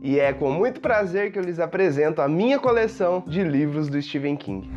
e é com muito prazer que eu lhes apresento a minha coleção de livros do Stephen King.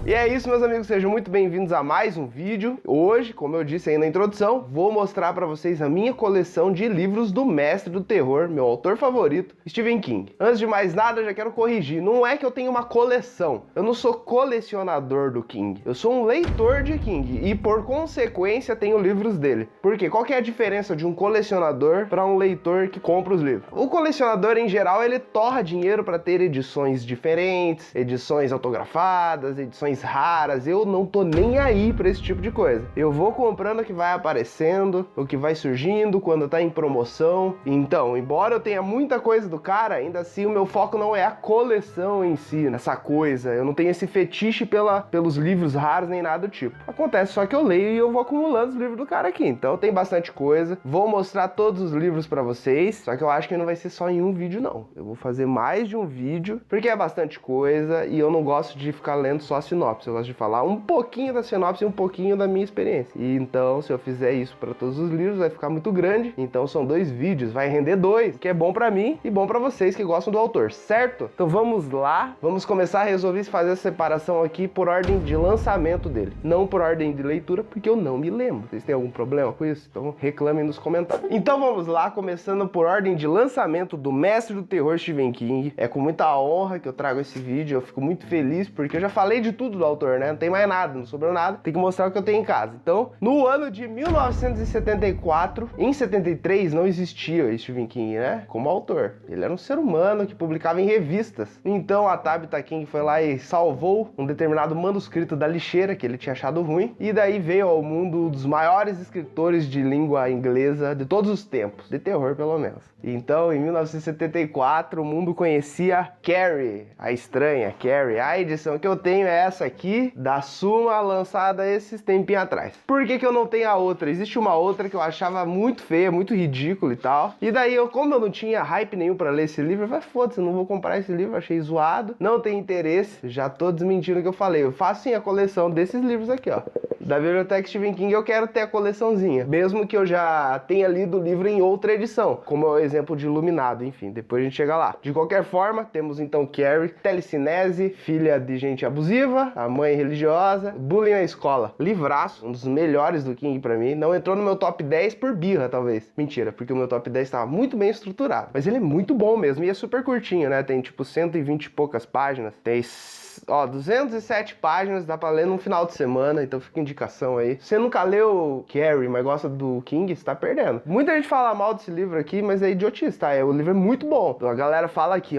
E é isso, meus amigos, sejam muito bem-vindos a mais um vídeo. Hoje, como eu disse aí na introdução, vou mostrar para vocês a minha coleção de livros do mestre do terror, meu autor favorito, Stephen King. Antes de mais nada, eu já quero corrigir, não é que eu tenho uma coleção, eu não sou colecionador do King, eu sou um leitor de King e, por consequência, tenho livros dele. Por quê? Qual que é a diferença de um colecionador para um leitor que compra os livros? O colecionador, em geral, ele torra dinheiro para ter edições diferentes, edições autografadas, edições raras. Eu não tô nem aí pra esse tipo de coisa. Eu vou comprando o que vai aparecendo, o que vai surgindo quando tá em promoção. Então, embora eu tenha muita coisa do cara, ainda assim o meu foco não é a coleção em si, essa coisa. Eu não tenho esse fetiche pelos livros raros nem nada do tipo. Acontece só que eu leio e eu vou acumulando os livros do cara aqui. Então tem bastante coisa. Vou mostrar todos os livros pra vocês, só que eu acho que não vai ser só em um vídeo não. Eu vou fazer mais de um vídeo, porque é bastante coisa e eu não gosto de ficar lendo só a sinopse. Eu gosto de falar um pouquinho da sinopse e um pouquinho da minha experiência. E então, se eu fizer isso para todos os livros, vai ficar muito grande. Então são 2 vídeos, vai render 2, que é bom para mim e bom para vocês que gostam do autor, certo? Então vamos lá, vamos começar a resolver fazer essa separação aqui por ordem de lançamento dele, não por ordem de leitura, porque eu não me lembro. Vocês têm algum problema com isso? Então reclamem nos comentários. Então vamos lá, começando por ordem de lançamento do mestre do terror Stephen King. É com muita honra que eu trago esse vídeo, eu fico muito feliz porque eu já falei de tudo do autor, né? Não tem mais nada, não sobrou nada, tem que mostrar o que eu tenho em casa. Então, no ano de 1974, em 73 não existia o Stephen King, né? Como autor. Ele era um ser humano que publicava em revistas. Então a Tabitha King foi lá e salvou um determinado manuscrito da lixeira que ele tinha achado ruim, e daí veio ao mundo um dos maiores escritores de língua inglesa de todos os tempos, de terror pelo menos. Então, em 1974, o mundo conhecia Carrie, a estranha Carrie. A edição que eu tenho é essa aqui, da Suma, lançada esses tempinhos atrás. Por que eu não tenho a outra? Existe uma outra que eu achava muito feia, muito ridícula e tal. E daí, como eu não tinha hype nenhum pra ler esse livro, eu falei, foda-se, não vou comprar esse livro, achei zoado, não tem interesse, já tô desmentindo o que eu falei. Eu faço sim a coleção desses livros aqui, ó. Da Biblioteca Stephen King eu quero ter a coleçãozinha, mesmo que eu já tenha lido o livro em outra edição, como é o exemplo de Iluminado, enfim, depois a gente chega lá. De qualquer forma, temos então Carrie, telecinese, filha de gente abusiva, a mãe religiosa, bullying na escola. Livraço, um dos melhores do King pra mim, não entrou no meu top 10 por birra, talvez. Mentira, porque o meu top 10 estava muito bem estruturado, mas ele é muito bom mesmo, e é super curtinho, né? Tem tipo 120 e poucas páginas, tem 207 páginas, dá pra ler num final de semana, então fica indicação aí. Se você nunca leu Carrie, mas gosta do King, você tá perdendo. Muita gente fala mal desse livro aqui, mas é idiotice, tá? O livro é muito bom. Então, a galera fala aqui,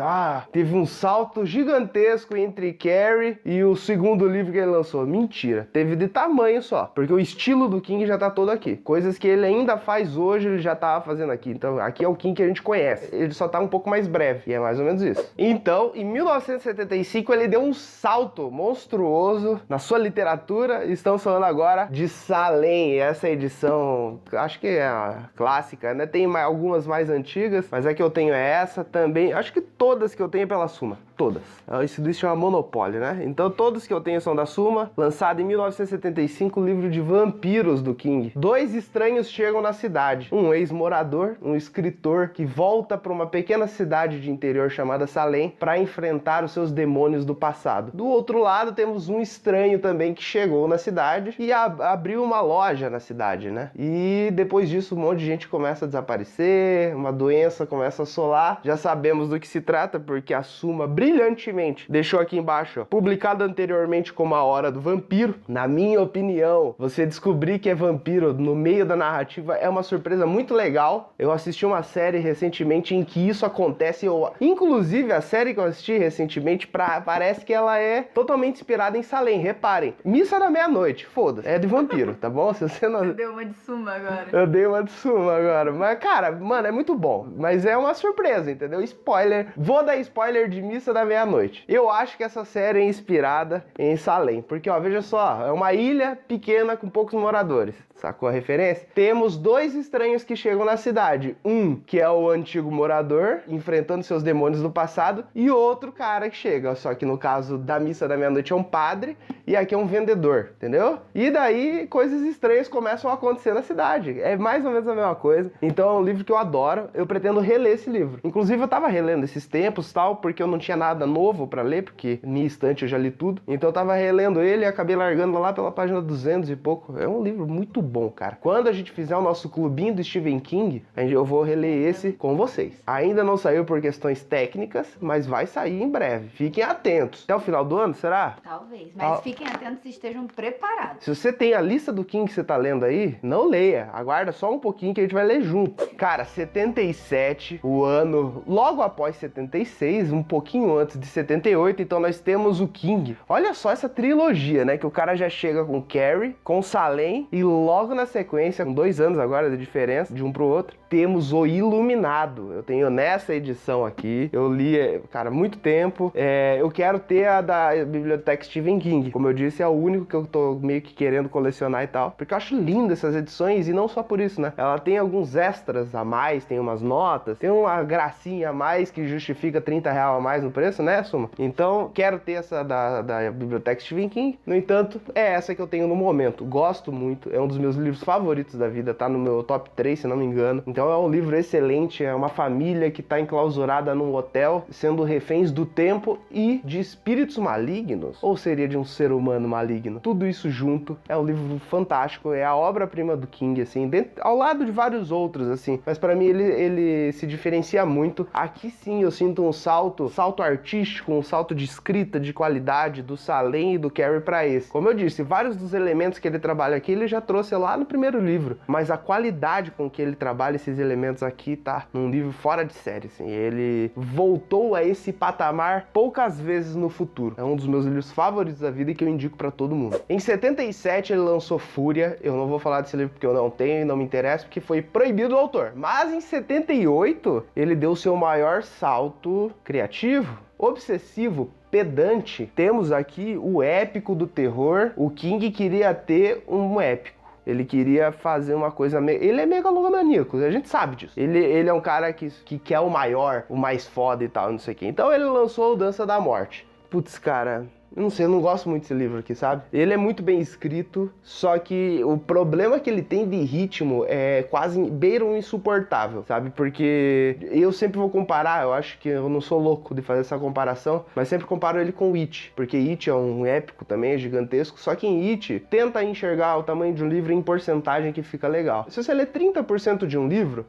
teve um salto gigantesco entre Carrie e o segundo livro que ele lançou. Mentira, teve de tamanho só, porque o estilo do King já tá todo aqui. Coisas que ele ainda faz hoje, ele já tava fazendo aqui. Então, aqui é o King que a gente conhece. Ele só tá um pouco mais breve, e é mais ou menos isso. Então, em 1975, ele deu um salto monstruoso na sua literatura. Estamos falando agora de Salem. Essa edição, acho que é a clássica, né? Tem algumas mais antigas, mas a que eu tenho é essa também. Acho que todas que eu tenho é pela Suma. Todas. Isso se chama Monopólio, né? Então todos que eu tenho são da Suma. Lançado em 1975, o livro de vampiros do King. 2 estranhos chegam na cidade. Um ex-morador, um escritor que volta para uma pequena cidade de interior chamada Salem para enfrentar os seus demônios do passado. Do outro lado, temos um estranho também que chegou na cidade e abriu uma loja na cidade, né? E depois disso, um monte de gente começa a desaparecer, uma doença começa a assolar. Já sabemos do que se trata, porque a Suma brilhantemente deixou aqui embaixo, ó, publicado anteriormente como A Hora do Vampiro. Na minha opinião, você descobrir que é vampiro no meio da narrativa é uma surpresa muito legal. Eu assisti uma série recentemente em que isso acontece. Inclusive, a série que eu assisti recentemente, parece que ela é totalmente inspirada em Salem. Reparem, Missa da Meia-Noite, foda-se, é de vampiro, tá bom? Se você não... Você deu uma de Suma agora. Eu dei uma de Suma agora. Mas, cara, mano, é muito bom. Mas é uma surpresa, entendeu? Spoiler. Vou dar spoiler de Missa da da Meia-Noite. Eu acho que essa série é inspirada em Salem, porque, ó, veja só, é uma ilha pequena com poucos moradores. Sacou a referência? Temos dois estranhos que chegam na cidade. Um, que é o antigo morador, enfrentando seus demônios do passado, e outro cara que chega. Só que no caso da Missa da Meia-Noite é um padre, e aqui é um vendedor, entendeu? E daí coisas estranhas começam a acontecer na cidade. É mais ou menos a mesma coisa. Então é um livro que eu adoro. Eu pretendo reler esse livro. Inclusive eu tava relendo esses tempos, tal, porque eu não tinha nada novo pra ler, porque minha estante eu já li tudo. Então eu tava relendo ele e acabei largando lá pela página 200 e pouco. É um livro muito bom, cara. Quando a gente fizer o nosso clubinho do Stephen King, eu vou reler esse com vocês. Ainda não saiu por questões técnicas, mas vai sair em breve. Fiquem atentos. Até o final do ano, será? Talvez, mas fiquem atentos e estejam preparados. Se você tem a lista do King que você tá lendo aí, não leia. Aguarda só um pouquinho que a gente vai ler junto. Cara, 77, o ano logo após 76, um pouquinho antes de 78, então nós temos o King. Olha só essa trilogia, né? Que o cara já chega com Carrie, com Salem e logo na sequência, com 2 anos agora de diferença de um pro outro, temos o Iluminado. Eu tenho nessa edição aqui, eu li, cara, muito tempo. Eu quero ter a da biblioteca Stephen King. Como eu disse, é o único que eu tô meio que querendo colecionar e tal, porque eu acho lindo essas edições e não só por isso, né? Ela tem alguns extras a mais, tem umas notas, tem uma gracinha a mais que justifica R$30 a mais no preço, né, Suma? Então, quero ter essa da biblioteca Stephen King. No entanto, é essa que eu tenho no momento. Gosto muito, é um dos meus livros favoritos da vida, tá no meu top 3, se não me engano. Então é um livro excelente, é uma família que tá enclausurada num hotel, sendo reféns do tempo e de espíritos malignos, ou seria de um ser humano maligno. Tudo isso junto, é um livro fantástico, é a obra-prima do King, assim, ao lado de vários outros, assim, mas para mim ele se diferencia muito. Aqui sim eu sinto um salto artístico, um salto de escrita, de qualidade do Salem e do Carrie para esse. Como eu disse, vários dos elementos que ele trabalha aqui, ele já trouxe lá no primeiro livro, mas a qualidade com que ele trabalha esses elementos aqui tá num livro fora de série, assim. Ele voltou a esse patamar poucas vezes no futuro. É um dos meus livros favoritos da vida e que eu indico pra todo mundo. Em 77 ele lançou Fúria. Eu não vou falar desse livro porque eu não tenho e não me interessa, porque foi proibido do autor. Mas em 78 ele deu seu maior salto criativo, obsessivo, pedante. Temos aqui o épico do terror. O King queria ter um épico. Ele queria fazer uma coisa... Ele é megalomaníaco, a gente sabe disso. Ele é um cara que quer o maior, o mais foda e tal, não sei o quê. Então ele lançou o Dança da Morte. Putz, cara... Eu não sei, eu não gosto muito desse livro aqui, sabe? Ele é muito bem escrito, só que o problema que ele tem de ritmo é quase beira um insuportável, sabe? Porque eu sempre vou comparar, eu acho que eu não sou louco de fazer essa comparação, mas sempre comparo ele com It, porque It é um épico também, é gigantesco, só que em It, tenta enxergar o tamanho de um livro em porcentagem que fica legal. Se você lê 30% de um livro,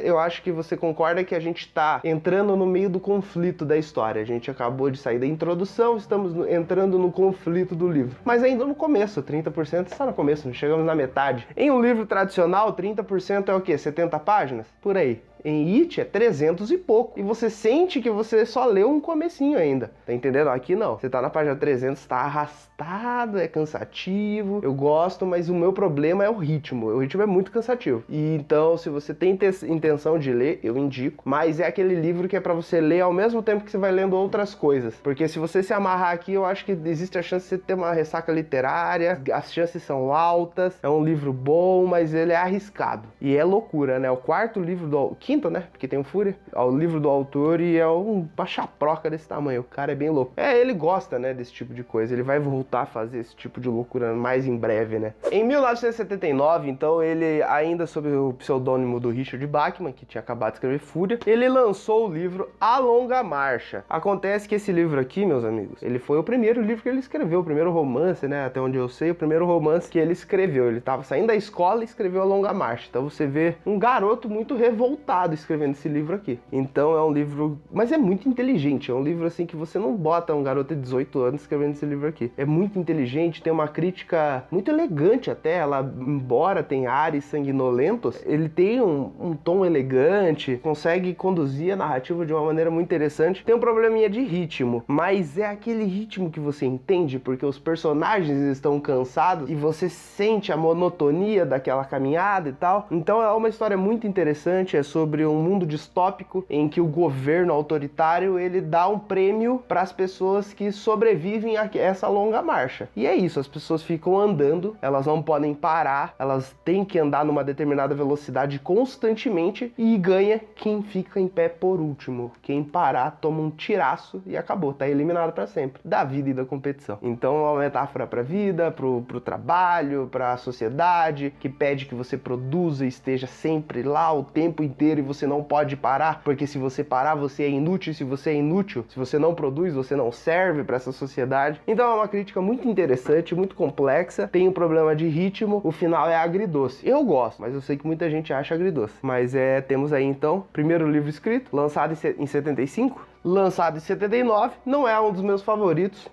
eu acho que você concorda que a gente tá entrando no meio do conflito da história. A gente acabou de sair da introdução, estamos entrando no conflito do livro. Mas ainda no começo, 30% está no começo, não chegamos na metade. Em um livro tradicional, 30% é o quê? 70 páginas? Por aí. Em It é 300 e pouco. E você sente que você só leu um comecinho ainda. Tá entendendo? Aqui não. Você tá na página 300, tá arrastado, é cansativo. Eu gosto, mas o meu problema é o ritmo. O ritmo é muito cansativo. E então, se você tem intenção de ler, eu indico. Mas é aquele livro que é pra você ler ao mesmo tempo que você vai lendo outras coisas. Porque se você se amarrar aqui, eu acho que existe a chance de você ter uma ressaca literária. As chances são altas. É um livro bom, mas ele é arriscado. E é loucura, né? O quarto livro do... quinto, né? Porque tem o Fúria. É o livro do autor e é uma chaproca desse tamanho. O cara é bem louco. Ele gosta, né, desse tipo de coisa. Ele vai voltar a fazer esse tipo de loucura mais em breve, né? Em 1979, então, ele, ainda sob o pseudônimo do Richard Bachman, que tinha acabado de escrever Fúria, ele lançou o livro A Longa Marcha. Acontece que esse livro aqui, meus amigos, ele foi o primeiro livro que ele escreveu, o primeiro romance, né? Até onde eu sei, o primeiro romance que ele escreveu. Ele tava saindo da escola e escreveu A Longa Marcha. Então você vê um garoto muito revoltado escrevendo esse livro aqui. Então é um livro... Mas é muito inteligente. É um livro assim que você não bota um garoto de 18 anos escrevendo esse livro aqui. É muito inteligente, tem uma crítica muito elegante até. Ela, embora tenha ares sanguinolentos, ele tem um tom elegante, consegue conduzir a narrativa de uma maneira muito interessante. Tem um probleminha de ritmo, mas é aquele ritmo que você entende, porque os personagens estão cansados e você sente a monotonia daquela caminhada e tal. Então é uma história muito interessante, é sobre sobre um mundo distópico em que o governo autoritário ele dá um prêmio para as pessoas que sobrevivem a essa longa marcha. E é isso, as pessoas ficam andando, elas não podem parar, elas têm que andar numa determinada velocidade constantemente e ganha quem fica em pé por último. Quem parar toma um tiraço e acabou, tá eliminado para sempre da vida e da competição. Então é uma metáfora para a vida, pro trabalho, para a sociedade, que pede que você produza e esteja sempre lá o tempo inteiro e você não pode parar, porque se você parar você é inútil, se você é inútil, se você não produz, você não serve para essa sociedade. Então é uma crítica muito interessante, muito complexa, tem um problema de ritmo, o final é agridoce. Eu gosto, mas eu sei que muita gente acha agridoce. Mas temos aí então, primeiro livro escrito, lançado em 75, lançado em 79, não é um dos meus favoritos,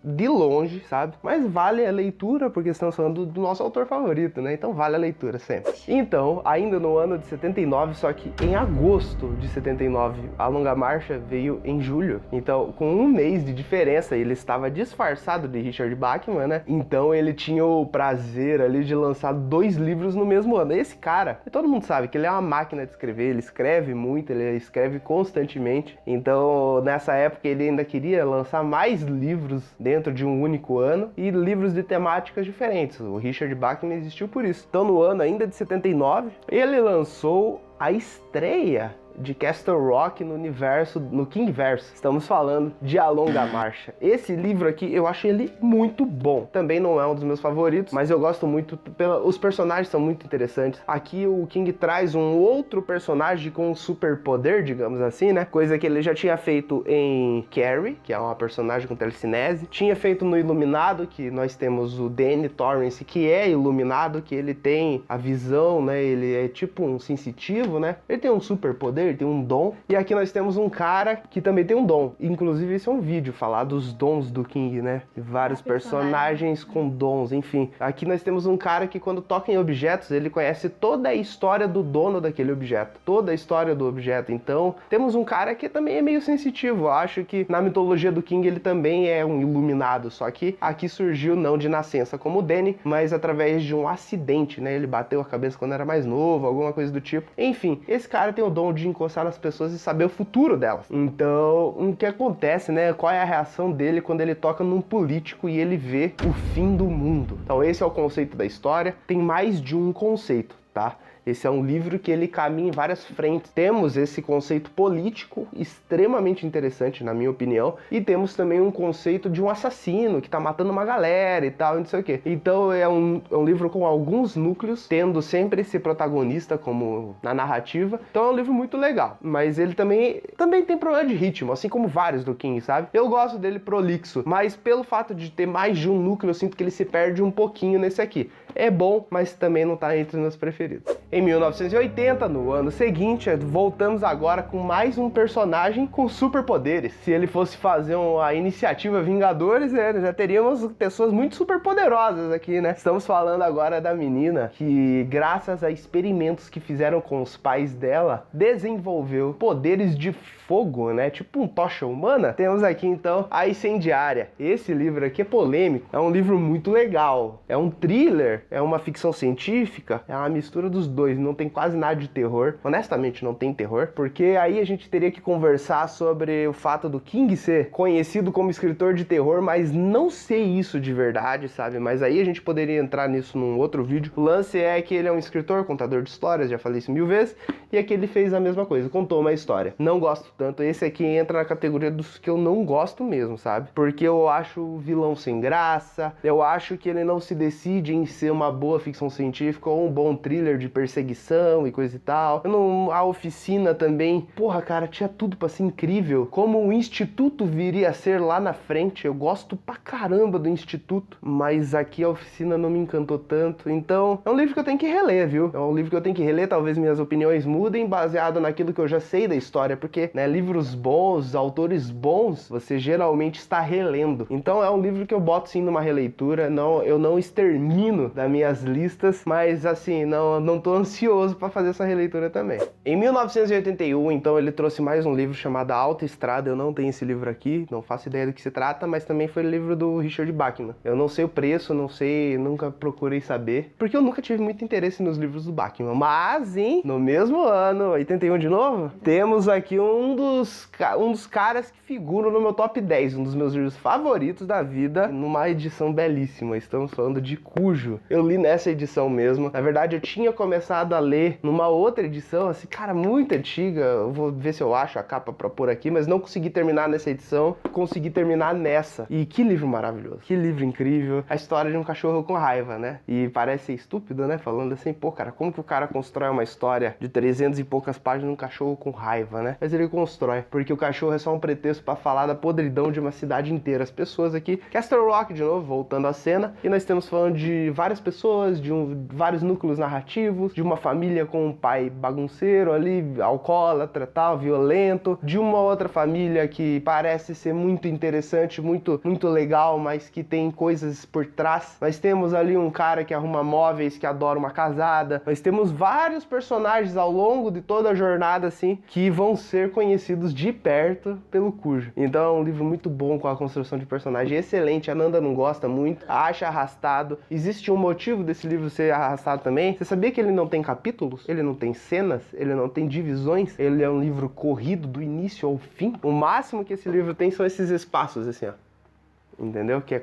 de longe, sabe? Mas vale a leitura, porque estamos falando do nosso autor favorito, né? Então vale a leitura sempre. Então, ainda no ano de 79, só que em agosto de 79, A Longa Marcha veio em julho. Então, com um mês de diferença, ele estava disfarçado de Richard Bachman, né? Então ele tinha o prazer ali de lançar 2 livros no mesmo ano. Esse cara, todo mundo sabe que ele é uma máquina de escrever, ele escreve muito, ele escreve constantemente. Então, nessa época ele ainda queria lançar mais livros dentro de um único ano e livros de temáticas diferentes. O Richard Bachman existiu por isso. Então, no ano ainda de 79, ele lançou a estreia de Castle Rock no universo, no Kingverse. Estamos falando de A Longa Marcha. Esse livro aqui, eu acho ele muito bom. Também não é um dos meus favoritos, mas eu gosto muito, os personagens são muito interessantes. Aqui o King traz um outro personagem com um superpoder, digamos assim, né? Coisa que ele já tinha feito em Carrie, que é uma personagem com telecinese. Tinha feito no Iluminado, que nós temos o Danny Torrance, que é iluminado, que ele tem a visão, né? Ele é tipo um sensitivo, né? Ele tem um superpoder, ele tem um dom. E aqui nós temos um cara que também tem um dom. Inclusive, esse é um vídeo falar dos dons do King, né? Vários personagens com dons, enfim. Aqui nós temos um cara que quando toca em objetos, ele conhece toda a história do dono daquele objeto. Toda a história do objeto. Então, temos um cara que também é meio sensitivo. Eu acho que na mitologia do King ele também é um iluminado. Só que aqui surgiu não de nascença como o Danny, mas através de um acidente, né? Ele bateu a cabeça quando era mais novo, alguma coisa do tipo. Enfim, esse cara tem o dom de encostar nas pessoas e saber o futuro delas. Então, o que acontece, né? Qual é a reação dele quando ele toca num político e ele vê o fim do mundo? Então, esse é o conceito da história. Tem mais de um conceito, tá? Esse é um livro que ele caminha em várias frentes. Temos esse conceito político extremamente interessante, na minha opinião, e temos também um conceito de um assassino que tá matando uma galera e tal, e não sei o quê. Então é um livro com alguns núcleos, tendo sempre esse protagonista como na narrativa. Então é um livro muito legal, mas ele também tem problema de ritmo, assim como vários do King, sabe? Eu gosto dele prolixo, mas pelo fato de ter mais de um núcleo, eu sinto que ele se perde um pouquinho nesse aqui. É bom, mas também não tá entre os meus preferidos. Em 1980, no ano seguinte, voltamos agora com mais um personagem com superpoderes. Se ele fosse fazer a iniciativa Vingadores, já teríamos pessoas muito superpoderosas aqui, né? Estamos falando agora da menina que, graças a experimentos que fizeram com os pais dela, desenvolveu poderes de fogo, né? Tipo um tocha humana. Temos aqui, então, a Incendiária. Esse livro aqui é polêmico. É um livro muito legal. É um thriller, é uma ficção científica, é uma mistura dos dois. Não tem quase nada de terror. Honestamente, não tem terror. Porque aí a gente teria que conversar sobre o fato do King ser conhecido como escritor de terror, mas não ser isso de verdade, sabe? Mas aí a gente poderia entrar nisso num outro vídeo. O lance é que ele é um escritor, contador de histórias, já falei isso 1000 vezes. E aqui ele fez a mesma coisa, contou uma história. Não gosto tanto. Esse aqui entra na categoria dos que eu não gosto mesmo, sabe? Porque eu acho o vilão sem graça. Eu acho que ele não se decide em ser uma boa ficção científica ou um bom thriller de perseguição e coisa e tal. A Oficina também, porra, cara, tinha tudo pra ser incrível. Como o Instituto viria a ser lá na frente, eu gosto pra caramba do Instituto, mas aqui a Oficina não me encantou tanto. Então, é um livro que eu tenho que reler, viu? É um livro que eu tenho que reler, talvez minhas opiniões mudem baseado naquilo que eu já sei da história, porque, né, livros bons, autores bons, você geralmente está relendo. Então, é um livro que eu boto sim numa releitura. Não, eu não extermino das minhas listas, mas assim, não tô ansioso para fazer essa releitura também. Em 1981, então, ele trouxe mais um livro chamado Alta Estrada. Eu não tenho esse livro aqui, não faço ideia do que se trata, mas também foi o livro do Richard Bachman. Eu não sei o preço, não sei, nunca procurei saber, porque eu nunca tive muito interesse nos livros do Bachman. Mas, no mesmo ano, 81 de novo, temos aqui um dos caras que figuram no meu top 10, um dos meus livros favoritos da vida, numa edição belíssima. Estamos falando de Cujo. Eu li nessa edição mesmo. Na verdade, eu tinha começado a ler numa outra edição, assim, cara, muito antiga. Eu vou ver se eu acho a capa pra pôr aqui, mas não consegui terminar nessa edição, consegui terminar nessa. E que livro maravilhoso, que livro incrível. A história de um cachorro com raiva, né? E parece ser estúpido, né? Falando assim, pô, cara, como que o cara constrói uma história de 300 e poucas páginas de um cachorro com raiva, né? Mas ele constrói, porque o cachorro é só um pretexto pra falar da podridão de uma cidade inteira. As pessoas aqui, Castle Rock de novo, voltando à cena, e nós estamos falando de várias pessoas, de vários núcleos narrativos, de uma família com um pai bagunceiro ali, alcoólatra, tal, violento, de uma outra família que parece ser muito interessante, muito legal, mas que tem coisas por trás. Nós temos ali um cara que arruma móveis, que adora uma casada. Nós temos vários personagens ao longo de toda a jornada, assim, que vão ser conhecidos de perto pelo Cujo. Então é um livro muito bom, com a construção de personagem excelente. A Nanda não gosta muito, acha arrastado. Existe um motivo desse livro ser arrastado também. Você sabia que ele não tem capítulos? Ele não tem cenas? Ele não tem divisões? Ele é um livro corrido do início ao fim? O máximo que esse livro tem são esses espaços, assim, ó. Entendeu? Que é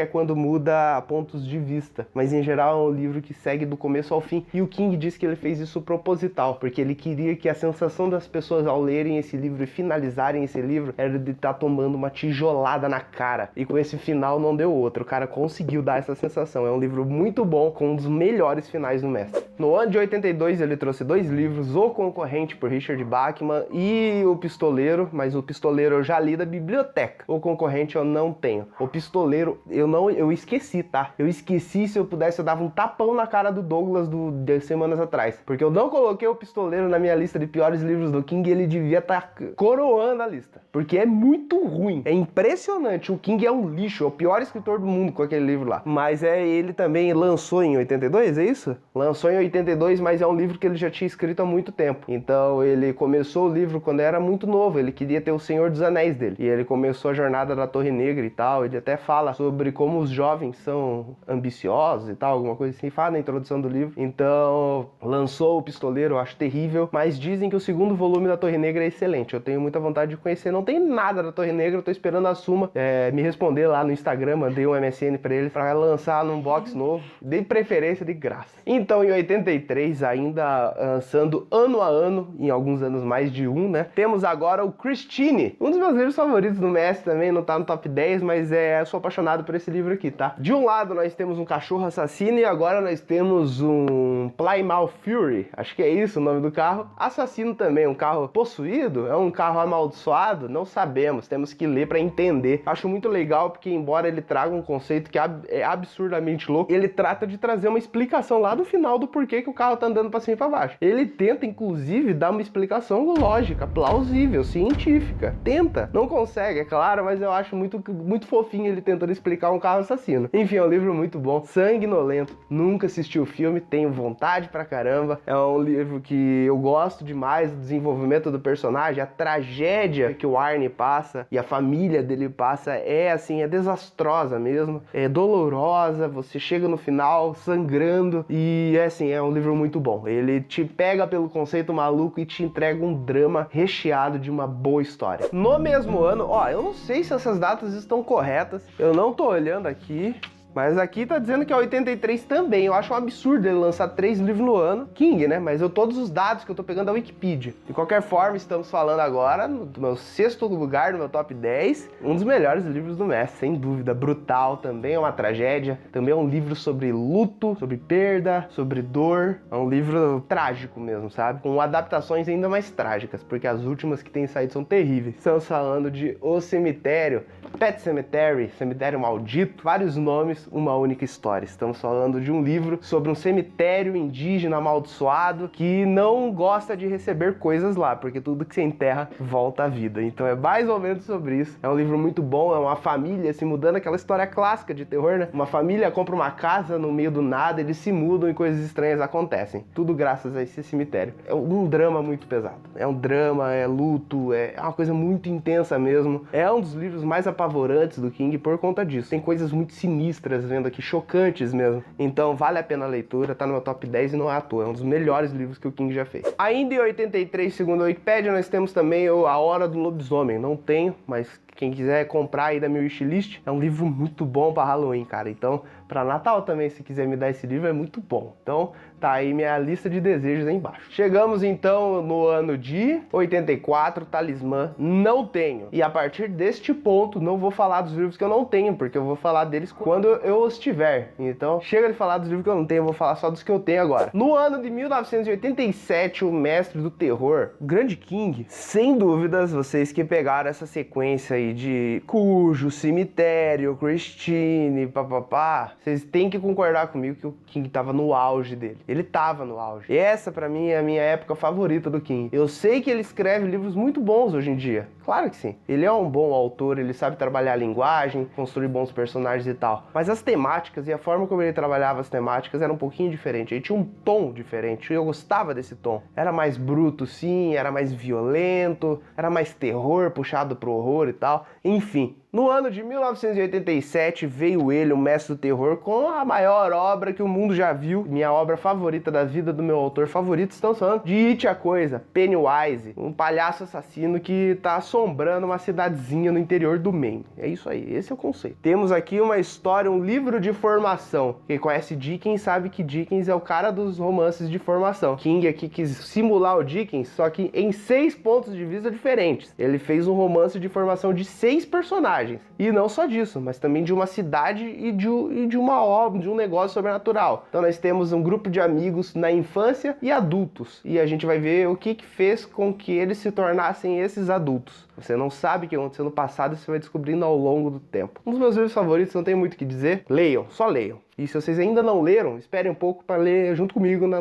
quando muda pontos de vista. Mas em geral é um livro que segue do começo ao fim. E o King diz que ele fez isso proposital, porque ele queria que a sensação das pessoas ao lerem esse livro e finalizarem esse livro era de estar tomando uma tijolada na cara. E com esse final não deu outro. O cara conseguiu dar essa sensação. É um livro muito bom, com um dos melhores finais do mestre. No ano de 82 ele trouxe 2 livros, O Concorrente, por Richard Bachman, e O Pistoleiro, mas O Pistoleiro eu já li da biblioteca. O Concorrente eu não tenho. O Pistoleiro, eu esqueci, tá? Eu esqueci, se eu pudesse, eu dava um tapão na cara do Douglas de semanas atrás. Porque eu não coloquei O Pistoleiro na minha lista de piores livros do King, e ele devia estar coroando a lista. Porque é muito ruim. É impressionante. O King é um lixo, é o pior escritor do mundo com aquele livro lá. Mas ele também lançou em 82, é isso? Lançou em 82, mas é um livro que ele já tinha escrito há muito tempo. Então ele começou o livro quando era muito novo. Ele queria ter o Senhor dos Anéis dele. E ele começou a jornada da Torre Negra e tal, ele até fala sobre como os jovens são ambiciosos e tal, alguma coisa assim, fala na introdução do livro. Então, lançou O Pistoleiro, eu acho terrível, mas dizem que o segundo volume da Torre Negra é excelente. Eu tenho muita vontade de conhecer, não tem nada da Torre Negra, eu tô esperando a Suma me responder lá no Instagram, mandei um MSN pra eles, pra lançar num box novo, de preferência de graça. Então, em 83, ainda lançando ano a ano, em alguns anos mais de um, né, temos agora o Christine, um dos meus livros favoritos do mestre também, não tá no top 10, mas eu sou apaixonado por esse livro aqui, tá? De um lado nós temos um cachorro assassino e agora nós temos um Plymouth Fury, acho que é isso o nome do carro, assassino também, um carro possuído, é um carro amaldiçoado, não sabemos, temos que ler pra entender. Acho muito legal porque, embora ele traga um conceito que é absurdamente louco, ele trata de trazer uma explicação lá do final do porquê que o carro tá andando pra cima e pra baixo. Ele tenta, inclusive, dar uma explicação lógica, plausível, científica. Tenta, não consegue, é claro, mas eu acho muito fofinho ele tentando explicar um carro assassino. Enfim, é um livro muito bom, sanguinolento, nunca assisti o filme, tenho vontade pra caramba. É um livro que eu gosto demais do desenvolvimento do personagem, a tragédia que o Arnie passa e a família dele passa é assim, é desastrosa mesmo, é dolorosa, você chega no final sangrando e é assim, é um livro muito bom. Ele te pega pelo conceito maluco e te entrega um drama recheado de uma boa história. No mesmo ano, eu não sei se essas datas estão corretas, eu não tô olhando aqui, mas aqui tá dizendo que é 83 também. Eu acho um absurdo ele lançar 3 livros no ano. King, né? Mas todos os dados que eu tô pegando da Wikipedia. De qualquer forma, estamos falando agora do meu 6º lugar, no meu top 10. Um dos melhores livros do mestre, sem dúvida. Brutal, também é uma tragédia. Também é um livro sobre luto, sobre perda, sobre dor. É um livro trágico mesmo, sabe? Com adaptações ainda mais trágicas, porque as últimas que têm saído são terríveis. Estamos falando de O Cemitério, Pet Cemetery, Cemitério Maldito, vários nomes. uma única história. Estamos falando de um livro sobre um cemitério indígena amaldiçoado que não gosta de receber coisas lá, porque tudo que se enterra volta à vida. Então é mais ou menos sobre isso. É um livro muito bom, é uma família se mudando, aquela história clássica de terror, né? Uma família compra uma casa no meio do nada, eles se mudam e coisas estranhas acontecem. Tudo graças a esse cemitério. É um drama muito pesado. É um drama, é luto, é uma coisa muito intensa mesmo. É um dos livros mais apavorantes do King por conta disso. Tem coisas muito sinistras vendo aqui, chocantes mesmo. Então vale a pena a leitura, tá no meu top 10 e não é à toa. É um dos melhores livros que o King já fez. Ainda em 83, segundo a Wikipedia, nós temos também A Hora do Lobisomem. Não tenho, mas quem quiser comprar aí da minha wishlist, é um livro muito bom para Halloween, cara. Então, para Natal também, se quiser me dar esse livro, é muito bom. Então, tá aí minha lista de desejos aí embaixo. Chegamos então no ano de 84, Talismã, não tenho. E a partir deste ponto, não vou falar dos livros que eu não tenho, porque eu vou falar deles quando eu os tiver. Então, chega de falar dos livros que eu não tenho, eu vou falar só dos que eu tenho agora. No ano de 1987, o mestre do terror, Grande King, sem dúvidas, vocês que pegaram essa sequência aí de Cujo, Cemitério, Christine, papapá, vocês têm que concordar comigo que o King tava no auge dele. Ele tava no auge. E essa, pra mim, é a minha época favorita do King. Eu sei que ele escreve livros muito bons hoje em dia. Claro que sim. Ele é um bom autor, ele sabe trabalhar a linguagem, construir bons personagens e tal. Mas as temáticas e a forma como ele trabalhava as temáticas era um pouquinho diferente. Ele tinha um tom diferente e eu gostava desse tom. Era mais bruto, sim, era mais violento, era mais terror, puxado pro horror e tal. Enfim. No ano de 1987 veio ele, o mestre do terror, com a maior obra que o mundo já viu, minha obra favorita da vida do meu autor favorito. Estamos falando de It, a Coisa, Pennywise, um palhaço assassino que tá assombrando uma cidadezinha no interior do Maine. É isso aí, esse é o conceito. Temos aqui uma história, um livro de formação. Quem conhece Dickens sabe que Dickens é o cara dos romances de formação. King aqui quis simular o Dickens, só que em 6 pontos de vista diferentes. Ele fez um romance de formação de 6 personagens. E não só disso, mas também de uma cidade e de uma obra, de um negócio sobrenatural. Então nós temos um grupo de amigos na infância e adultos. E a gente vai ver o que fez com que eles se tornassem esses adultos. Você não sabe o que aconteceu no passado e você vai descobrindo ao longo do tempo. Um dos meus livros favoritos, não tem muito o que dizer. Leiam, só leiam. E se vocês ainda não leram, esperem um pouco para ler junto comigo no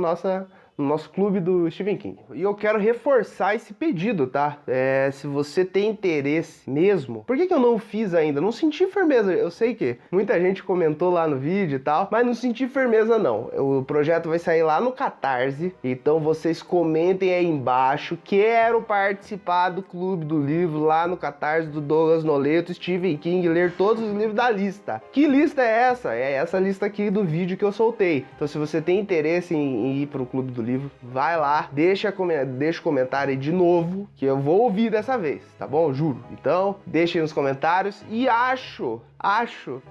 nosso clube do Stephen King. E eu quero reforçar esse pedido, tá? Se você tem interesse mesmo, por que eu não fiz ainda? Não senti firmeza. Eu sei que muita gente comentou lá no vídeo e tal, mas não senti firmeza não. O projeto vai sair lá no Catarse, então vocês comentem aí embaixo. Quero participar do clube do livro lá no Catarse do Douglas Noleto, Stephen King, ler todos os livros da lista. Que lista é essa? É essa lista aqui do vídeo que eu soltei. Então se você tem interesse em ir pro clube do livro, vai lá, deixa comentário aí de novo, que eu vou ouvir dessa vez, tá bom? Juro. Então, deixa aí nos comentários. E acho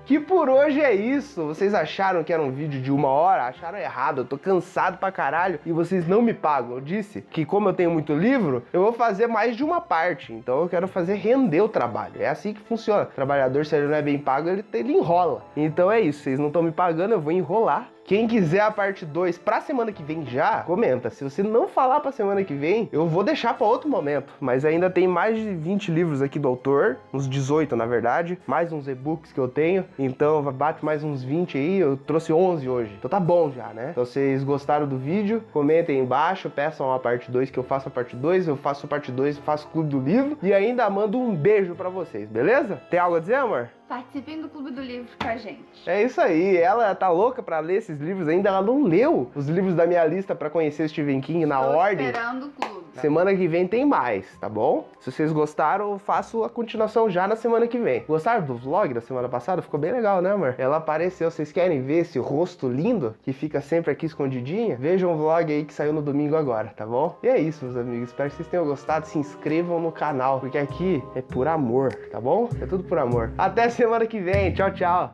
que por hoje é isso. Vocês acharam que era um vídeo de 1 hora? Acharam errado, eu tô cansado pra caralho e vocês não me pagam. Eu disse que como eu tenho muito livro, eu vou fazer mais de uma parte, então eu quero fazer render o trabalho. É assim que funciona. O trabalhador, se ele não é bem pago, ele enrola. Então é isso, vocês não estão me pagando, eu vou enrolar. Quem quiser a parte 2 pra semana que vem já, comenta. Se você não falar pra semana que vem, eu vou deixar pra outro momento. Mas ainda tem mais de 20 livros aqui do autor, uns 18 na verdade, mais uns e-books que eu tenho. Então bate mais uns 20 aí, eu trouxe 11 hoje. Então tá bom já, né? Então vocês gostaram do vídeo, comentem aí embaixo, peçam a parte 2 que eu faço a parte 2, eu faço a parte 2, faço clube do livro e ainda mando um beijo pra vocês, beleza? Tem algo a dizer, amor? Participem do Clube do Livro com a gente. É isso aí, ela tá louca pra ler esses livros ainda, ela não leu os livros da minha lista pra conhecer Stephen King na ordem. Esperando o clube. Semana que vem tem mais, tá bom? Se vocês gostaram, eu faço a continuação já na semana que vem. Gostaram do vlog da semana passada? Ficou bem legal, né, amor? Ela apareceu, vocês querem ver esse rosto lindo que fica sempre aqui escondidinha? Vejam o vlog aí que saiu no domingo agora, tá bom? E é isso, meus amigos, espero que vocês tenham gostado, se inscrevam no canal, porque aqui é por amor, tá bom? É tudo por amor. Até semana que vem, tchau, tchau!